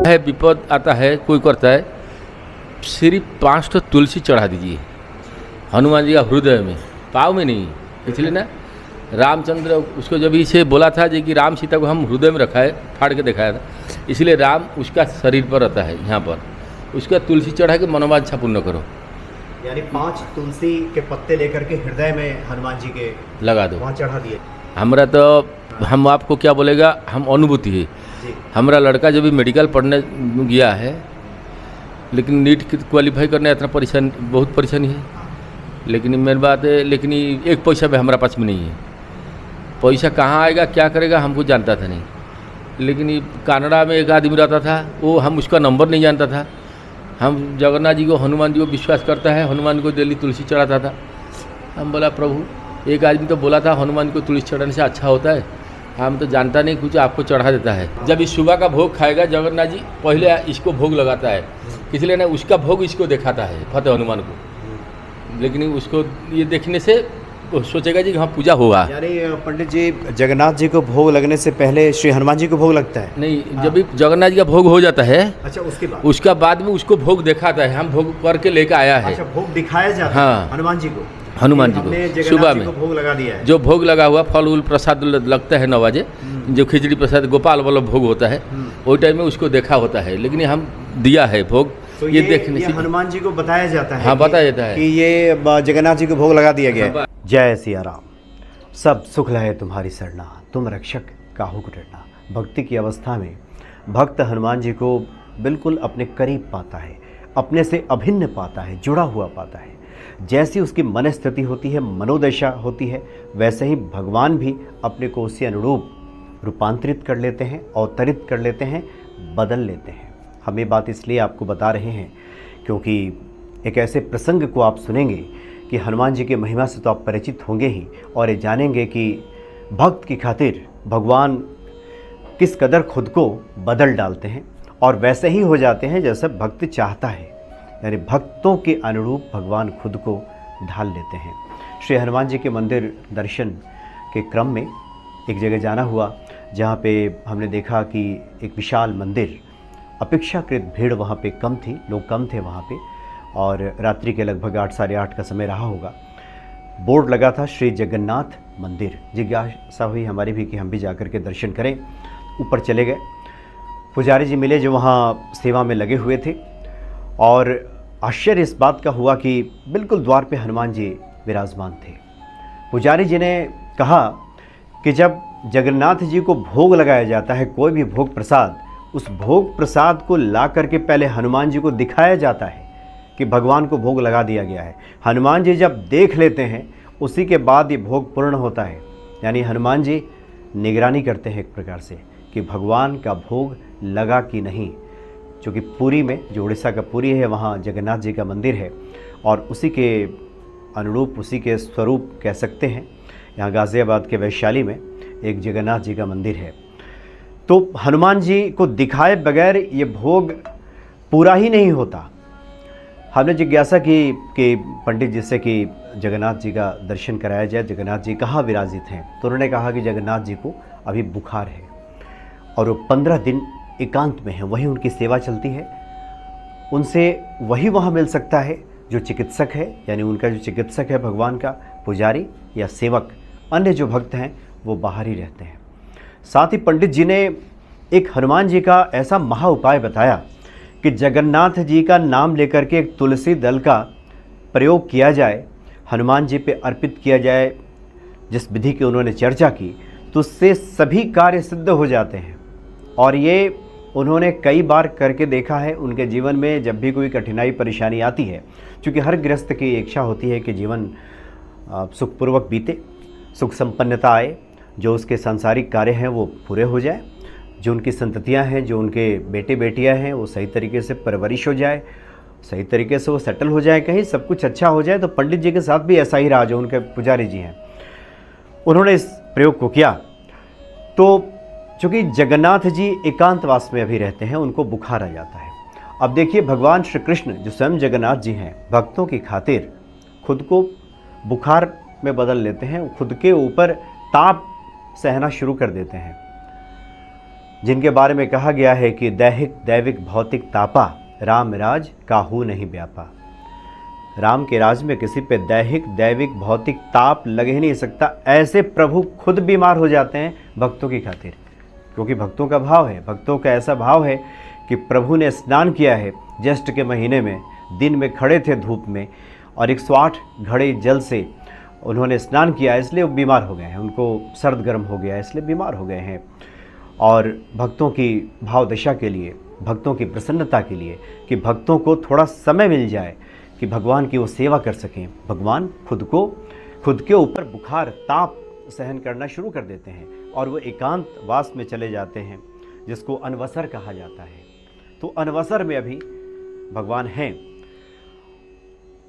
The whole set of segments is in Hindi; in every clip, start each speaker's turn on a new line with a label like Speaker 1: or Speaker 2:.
Speaker 1: है विपद आता है, कोई करता है, सिर्फ 5 तो तुलसी चढ़ा दीजिए हनुमान जी का हृदय में, पाँव में नहीं। इसलिए ना रामचंद्र उसको जब इसे बोला था जी कि राम सीता को हम हृदय में रखा है, फाड़ के दिखाया था, इसलिए राम उसका शरीर पर रहता है, यहाँ पर उसका तुलसी चढ़ा के मनोवांछा पूर्ण करो।
Speaker 2: यानी 5 तुलसी के पत्ते लेकर के हृदय में हनुमान जी के
Speaker 1: लगा दो,
Speaker 2: वहाँ चढ़ा दिए।
Speaker 1: हमारा तो हम आपको क्या बोलेगा, हम अनुभूति है। हमारा लड़का जो भी मेडिकल पढ़ने गया है, लेकिन नीट क्वालिफाई करने इतना परेशान, बहुत परेशानी है। लेकिन मेन बात है, लेकिन एक पैसा भी हमारा पास में नहीं है। पैसा कहाँ आएगा, क्या करेगा, हमको जानता था नहीं। लेकिन ये कनाडा में एक आदमी रहता था, वो हम उसका नंबर नहीं जानता था। हम जगन्नाथ जी को, हनुमान जी को विश्वास करता है, हनुमान को डेली तुलसी चढ़ाता था। हम बोला प्रभु, एक आदमी तो बोला था हनुमान को तुलसी चढ़ाने से अच्छा होता है, हम तो जानता नहीं, कुछ आपको चढ़ा देता है। जब इस सुबह का भोग खाएगा जगन्नाथ जी, पहले इसको भोग लगाता है, इसलिए ना उसका भोग इसको दिखाता है फतेह हनुमान को। लेकिन उसको ये देखने से सोचेगा जी हाँ पूजा होगा।
Speaker 2: यानी पंडित जी, जगन्नाथ जी को भोग लगने से पहले श्री हनुमान जी को भोग लगता है?
Speaker 1: नहीं, जब भी जगन्नाथ जी का भोग हो जाता है,
Speaker 2: अच्छा, उसका बाद
Speaker 1: में उसको भोग दिखाता है, हम भोग करके लेके आया है।
Speaker 2: अच्छा, भोग दिखाया जाता है।
Speaker 1: हाँ,
Speaker 2: हनुमान जी को,
Speaker 1: हनुमान जी को सुबह में
Speaker 2: भोग लगा दिया है।
Speaker 1: जो भोग लगा हुआ फल उल प्रसाद लगता है 9 बजे, जो खिचड़ी प्रसाद गोपाल वाला भोग होता है, वही टाइम में उसको देखा होता है। लेकिन हम दिया है भोग,
Speaker 2: तो
Speaker 1: ये देखने से
Speaker 2: हनुमान जी को बताया जाता है।
Speaker 1: हाँ, बताया जाता है
Speaker 2: कि ये जगन्नाथ जी को भोग लगा दिया गया है। जय सिया राम। सब सुख लहे तुम्हारी सरना, तुम रक्षक काहू को डरना। भक्ति की अवस्था में भक्त हनुमान जी को बिल्कुल अपने करीब पाता है, अपने से अभिन्न पाता है, जुड़ा हुआ पाता है। जैसी उसकी मन स्थिति होती है, मनोदशा होती है, वैसे ही भगवान भी अपने को उसी अनुरूप रूपांतरित कर लेते हैं, अवतरित कर लेते हैं, बदल लेते हैं। हम ये बात इसलिए आपको बता रहे हैं क्योंकि एक ऐसे प्रसंग को आप सुनेंगे कि हनुमान जी की महिमा से तो आप परिचित होंगे ही, और ये जानेंगे कि भक्त की खातिर भगवान किस कदर खुद को बदल डालते हैं और वैसे ही हो जाते हैं जैसा भक्त चाहता है। यानी भक्तों के अनुरूप भगवान खुद को ढाल लेते हैं। श्री हनुमान जी के मंदिर दर्शन के क्रम में एक जगह जाना हुआ, जहाँ पे हमने देखा कि एक विशाल मंदिर, अपेक्षाकृत भीड़ वहाँ पे कम थी, लोग कम थे वहाँ पे, और रात्रि के लगभग 8 साढ़े 8 का समय रहा होगा। बोर्ड लगा था श्री जगन्नाथ मंदिर। जिज्ञासा हुई हमारी भी कि हम भी जाकर के दर्शन करें। ऊपर चले गए, पुजारी जी मिले जो वहाँ सेवा में लगे हुए थे, और आश्चर्य इस बात का हुआ कि बिल्कुल द्वार पे हनुमान जी विराजमान थे। पुजारी जी ने कहा कि जब जगन्नाथ जी को भोग लगाया जाता है, कोई भी भोग प्रसाद, उस भोग प्रसाद को ला करके पहले हनुमान जी को दिखाया जाता है कि भगवान को भोग लगा दिया गया है। हनुमान जी जब देख लेते हैं, उसी के बाद ये भोग पूर्ण होता है। यानी हनुमान जी निगरानी करते हैं एक प्रकार से कि भगवान का भोग लगा कि नहीं। क्योंकि पुरी में, जो उड़ीसा का पुरी है, वहाँ जगन्नाथ जी का मंदिर है, और उसी के अनुरूप, उसी के स्वरूप कह सकते हैं, यहाँ गाज़ियाबाद के वैशाली में एक जगन्नाथ जी का मंदिर है। तो हनुमान जी को दिखाए बगैर ये भोग पूरा ही नहीं होता। हमने जिज्ञासा की कि पंडित जी से कि जगन्नाथ जी का दर्शन कराया जाए, जगन्नाथ जी कहाँ विराजित हैं। तो उन्होंने कहा कि जगन्नाथ जी को अभी बुखार है और वो 15 दिन एकांत में है, वहीं उनकी सेवा चलती है। उनसे वही वहाँ मिल सकता है जो चिकित्सक है, यानी उनका जो चिकित्सक है भगवान का, पुजारी या सेवक। अन्य जो भक्त हैं वो बाहर ही रहते हैं। साथ ही पंडित जी ने एक हनुमान जी का ऐसा महा उपाय बताया कि जगन्नाथ जी का नाम लेकर के एक तुलसी दल का प्रयोग किया जाए, हनुमान जी पे अर्पित किया जाए। जिस विधि की उन्होंने चर्चा की, तो उससे सभी कार्य सिद्ध हो जाते हैं। और ये उन्होंने कई बार करके देखा है उनके जीवन में। जब भी कोई कठिनाई परेशानी आती है, क्योंकि हर गृहस्थ की इच्छा होती है कि जीवन सुखपूर्वक बीते, सुख संपन्नता आए, जो उसके सांसारिक कार्य हैं वो पूरे हो जाए, जो उनकी संततियां हैं, जो उनके बेटे बेटियां हैं, वो सही तरीके से परवरिश हो जाए, सही तरीके से वो सेटल हो जाए, कहीं सब कुछ अच्छा हो जाए। तो पंडित जी के साथ भी ऐसा ही रहा, जो उनके पुजारी जी हैं, उन्होंने इस प्रयोग को किया। तो चूँकि जगन्नाथ जी एकांतवास में अभी रहते हैं, उनको बुखार आ जाता है। अब देखिए, भगवान श्री कृष्ण जो स्वयं जगन्नाथ जी हैं, भक्तों की खातिर खुद को बुखार में बदल लेते हैं, खुद के ऊपर ताप सहना शुरू कर देते हैं। जिनके बारे में कहा गया है कि दैहिक दैविक भौतिक तापा राम राज काहू नहीं व्यापा। राम के राज में किसी पे दैहिक दैविक भौतिक ताप लग ही नहीं सकता। ऐसे प्रभु खुद बीमार हो जाते हैं भक्तों की खातिर, क्योंकि भक्तों का भाव है, भक्तों का ऐसा भाव है कि प्रभु ने स्नान किया है ज्येष्ठ के महीने में, दिन में खड़े थे धूप में और 108 घड़े जल से उन्होंने स्नान किया, इसलिए वो बीमार हो गए हैं, उनको सर्द गर्म हो गया इसलिए बीमार हो गए हैं। और भक्तों की भाव दशा के लिए, भक्तों की प्रसन्नता के लिए, कि भक्तों को थोड़ा समय मिल जाए कि भगवान की वो सेवा कर सकें, भगवान खुद के ऊपर बुखार ताप सहन करना शुरू कर देते हैं और वो एकांत वास में चले जाते हैं, जिसको अनवसर कहा जाता है। तो अनवसर में अभी भगवान हैं,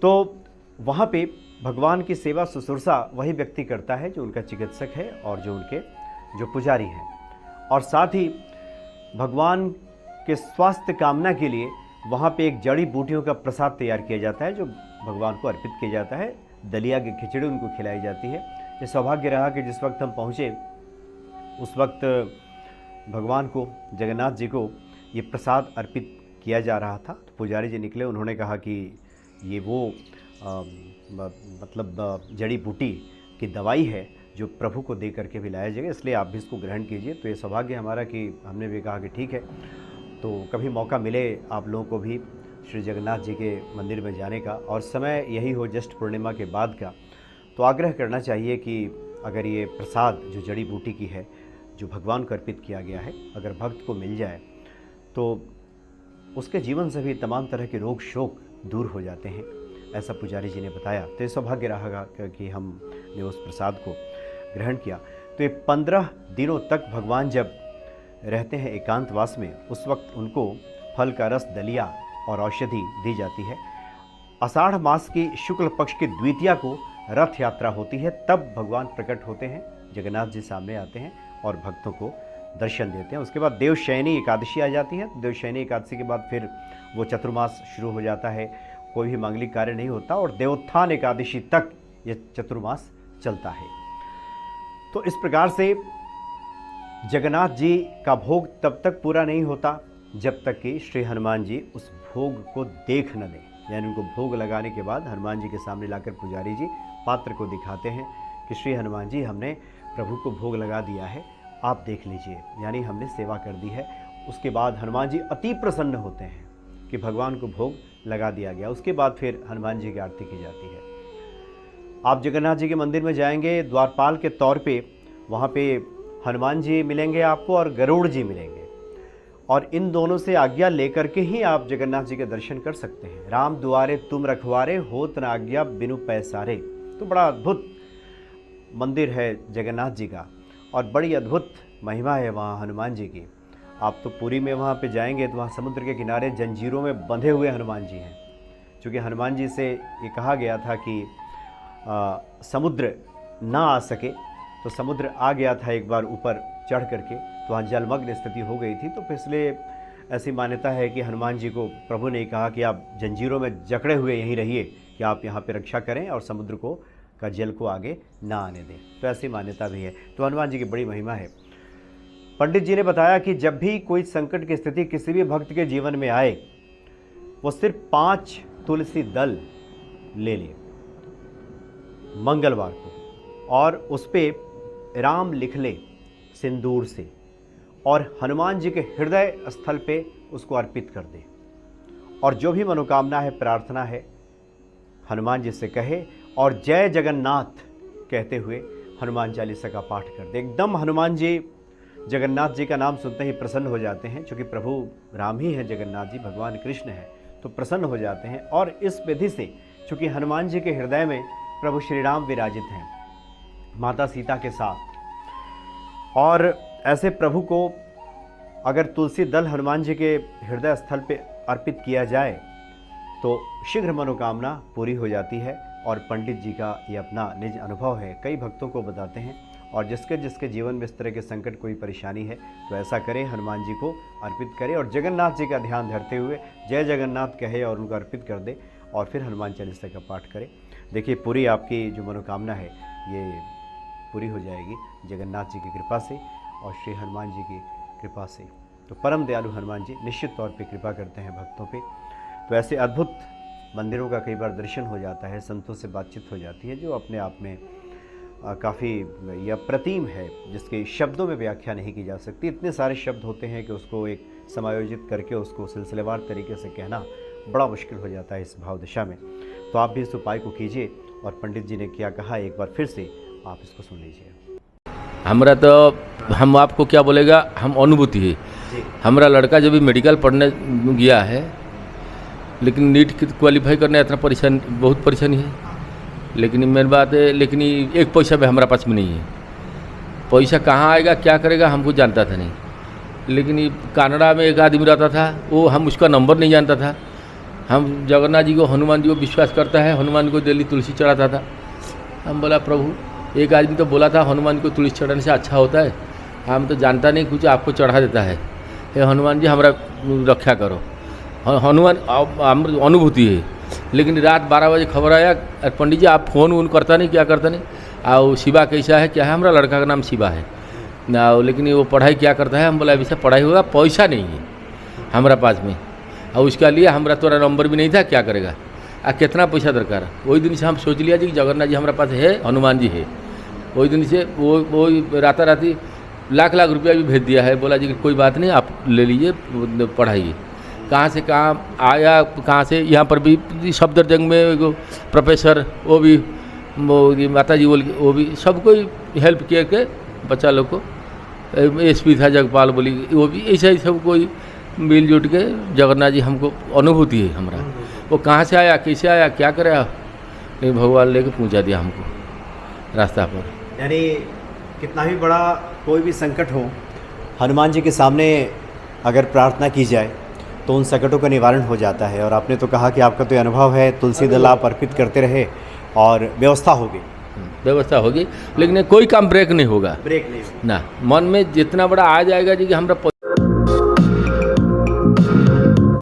Speaker 2: तो वहाँ पे भगवान की सेवा शुश्रूषा वही व्यक्ति करता है जो उनका चिकित्सक है और जो उनके जो पुजारी हैं। और साथ ही भगवान के स्वास्थ्य कामना के लिए वहाँ पे एक जड़ी बूटियों का प्रसाद तैयार किया जाता है जो भगवान को अर्पित किया जाता है। दलिया की खिचड़ी उनको खिलाई जाती है। ये सौभाग्य रहा कि जिस वक्त हम पहुँचे उस वक्त भगवान को, जगन्नाथ जी को ये प्रसाद अर्पित किया जा रहा था। तो पुजारी जी निकले, उन्होंने कहा कि ये वो मतलब जड़ी बूटी की दवाई है जो प्रभु को दे करके भी लाया जाएगा, इसलिए आप भी इसको ग्रहण कीजिए। तो ये सौभाग्य हमारा कि हमने भी कहा कि ठीक है, तो कभी मौका मिले आप लोगों को भी श्री जगन्नाथ जी के मंदिर में जाने का, और समय यही हो ज्येष्ठ पूर्णिमा के बाद का, तो आग्रह करना चाहिए कि अगर ये प्रसाद जो जड़ी बूटी की है जो भगवान को अर्पित किया गया है, अगर भक्त को मिल जाए तो उसके जीवन से भी तमाम तरह के रोग शोक दूर हो जाते हैं, ऐसा पुजारी जी ने बताया। तो ये सौभाग्य रहा कि हमने उस प्रसाद को ग्रहण किया। तो ये 15 दिनों तक भगवान जब रहते हैं एकांतवास में, उस वक्त उनको फल का रस, दलिया और औषधि दी जाती है। आषाढ़ मास की शुक्ल पक्ष की द्वितीया को रथ यात्रा होती है, तब भगवान प्रकट होते हैं, जगन्नाथ जी सामने आते हैं और भक्तों को दर्शन देते हैं। उसके बाद देवशयनी एकादशी आ जाती है। देवशयनी एकादशी के बाद फिर वो चतुर्मास शुरू हो जाता है, कोई भी मांगलिक कार्य नहीं होता और देवोत्थान एकादशी तक ये चतुर्मास चलता है। तो इस प्रकार से जगन्नाथ जी का भोग तब तक पूरा नहीं होता जब तक कि श्री हनुमान जी उस भोग को देख न लें। यानी उनको भोग लगाने के बाद हनुमान जी के सामने लाकर पुजारी जी पात्र को दिखाते हैं कि श्री हनुमान जी, हमने प्रभु को भोग लगा दिया है, आप देख लीजिए, यानी हमने सेवा कर दी है। उसके बाद हनुमान जी अति प्रसन्न होते हैं कि भगवान को भोग लगा दिया गया। उसके बाद फिर हनुमान जी की आरती की जाती है। आप जगन्नाथ जी के मंदिर में जाएंगे, द्वारपाल के तौर पे वहाँ पे हनुमान जी मिलेंगे आपको और गरुड़ जी मिलेंगे, और इन दोनों से आज्ञा लेकर के ही आप जगन्नाथ जी के दर्शन कर सकते हैं। राम दुआरे तुम रखवारे, होत न आज्ञा बिनु पैसारे। तो बड़ा अद्भुत मंदिर है जगन्नाथ जी का और बड़ी अद्भुत महिमा है वहाँ हनुमान जी की। आप तो पुरी में वहाँ पे जाएंगे तो वहाँ समुद्र के किनारे जंजीरों में बंधे हुए हनुमान जी हैं। चूँकि हनुमान जी से ये कहा गया था कि समुद्र ना आ सके, तो समुद्र आ गया था एक बार ऊपर चढ़ करके, तो वहाँ जलमग्न स्थिति हो गई थी। तो इसलिए ऐसी मान्यता है कि हनुमान जी को प्रभु ने कहा कि आप जंजीरों में जकड़े हुए यहीं रहिए, कि आप यहाँ पे रक्षा करें और समुद्र को का जल को आगे ना आने दें। तो ऐसी मान्यता भी है। तो हनुमान जी की बड़ी महिमा है। पंडित जी ने बताया कि जब भी कोई संकट की स्थिति किसी भी भक्त के जीवन में आए, वो सिर्फ 5 तुलसी दल ले ले मंगलवार को, और उस पर राम लिख ले सिंदूर से, और हनुमान जी के हृदय स्थल पे उसको अर्पित कर दे, और जो भी मनोकामना है, प्रार्थना है, हनुमान जी से कहे और जय जगन्नाथ कहते हुए हनुमान चालीसा का पाठ कर दे। एकदम हनुमान जी जगन्नाथ जी का नाम सुनते ही प्रसन्न हो जाते हैं, क्योंकि प्रभु राम ही हैं जगन्नाथ जी, भगवान कृष्ण हैं, तो प्रसन्न हो जाते हैं। और इस विधि से, चूँकि हनुमान जी के हृदय में प्रभु श्री राम विराजित हैं माता सीता के साथ, और ऐसे प्रभु को अगर तुलसी दल हनुमान जी के हृदय स्थल पे अर्पित किया जाए तो शीघ्र मनोकामना पूरी हो जाती है। और पंडित जी का ये अपना निज अनुभव है, कई भक्तों को बताते हैं, और जिसके जीवन में इस तरह के संकट, कोई परेशानी है, तो ऐसा करें, हनुमान जी को अर्पित करें और जगन्नाथ जी का ध्यान धरते हुए जय जगन्नाथ कहे और उनको अर्पित कर दे, और फिर हनुमान चालीसा का पाठ करें। देखिए, पूरी आपकी जो मनोकामना है ये पूरी हो जाएगी जगन्नाथ जी की कृपा से और श्री हनुमान जी की कृपा से। तो परम दयालु हनुमान जी निश्चित तौर पे कृपा करते हैं भक्तों पे। तो ऐसे अद्भुत मंदिरों का कई बार दर्शन हो जाता है, संतों से बातचीत हो जाती है, जो अपने आप में काफ़ी यह अप्रतिम है, जिसके शब्दों में व्याख्या नहीं की जा सकती। इतने सारे शब्द होते हैं कि उसको एक समायोजित करके उसको सिलसिलेवार तरीके से कहना बड़ा मुश्किल हो जाता है इस भाव दशा में। तो आप भी इस उपाय को कीजिए और पंडित जी ने क्या कहा एक बार फिर से आप इसको सुन लीजिए।
Speaker 1: हमरा तो हम आपको क्या बोलेगा, हम अनुभूति है। हमारा लड़का जब भी मेडिकल पढ़ने गया है, लेकिन नीट क्वालिफाई करने इतना परेशान, बहुत परेशानी है। लेकिन मेन बात है, लेकिन एक पैसा भी हमारा पास में नहीं है। पैसा कहाँ आएगा, क्या करेगा, हमको जानता था नहीं। लेकिन ये कनाडा में एक आदमी रहता था, वो हम उसका नंबर नहीं जानता था। हम जगन्नाथ जी को, हनुमान जी को विश्वास करता है, हनुमान को डेली तुलसी चढ़ाता था। हम बोला प्रभु, एक आदमी तो बोला था हनुमान को तुलसी चढ़ाने से अच्छा होता है, हम तो जानता नहीं कुछ, आपको चढ़ा देता है। हे हनुमान जी हमारा रक्षा करो। हनुमान अनुभूति है। लेकिन रात 12 बजे खबर आया, पंडित जी आप फ़ोन वोन करता नहीं, क्या करता नहीं, और शिवा कैसा है, क्या है, हमारा लड़का का नाम शिवा है ना, लेकिन वो पढ़ाई क्या करता है। हम बोला अभी से पढ़ाई होगा, पैसा नहीं है हमारा पास में, और उसके लिए हमारा तोरा नंबर भी नहीं था, क्या करेगा, कितना पैसा दरकार है। वही दिन से हम सोच लिया जी कि जगन्नाथ जी हमारे पास है, हनुमान जी है। वही दिन से वो राता राती लाख लाख रुपया भी भेज दिया है। बोला जी कि कोई बात नहीं, आप ले लीजिए, पढ़ाइए। कहाँ से कहाँ आया, कहाँ से यहाँ पर भी सफदरजंग में एगो प्रोफेसर, वो भी माता जी बोल के, वो भी सबको हेल्प किए के बच्चा लोग को। एसपी था जगपाल बोली, वो भी ऐसा ही सब कोई मिलजुल के जगन्नाथ जी हमको अनुभूति है हमारा। वो कहाँ से आया, कैसे आया, क्या करे, लेकिन भगवान लेके पहुँचा दिया हमको रास्ता पर।
Speaker 2: यानी कितना भी बड़ा कोई भी संकट हो, हनुमान जी के सामने अगर प्रार्थना की जाए तो उन संकटों का निवारण हो जाता है। और आपने तो कहा कि आपका तो अनुभव है, तुलसी दल आप अर्पित करते रहे और व्यवस्था होगी,
Speaker 1: व्यवस्था होगी, लेकिन कोई काम ब्रेक नहीं होगा,
Speaker 2: ब्रेक नहीं होगा
Speaker 1: ना। मन में जितना बड़ा आ जाएगा जी कि हमरा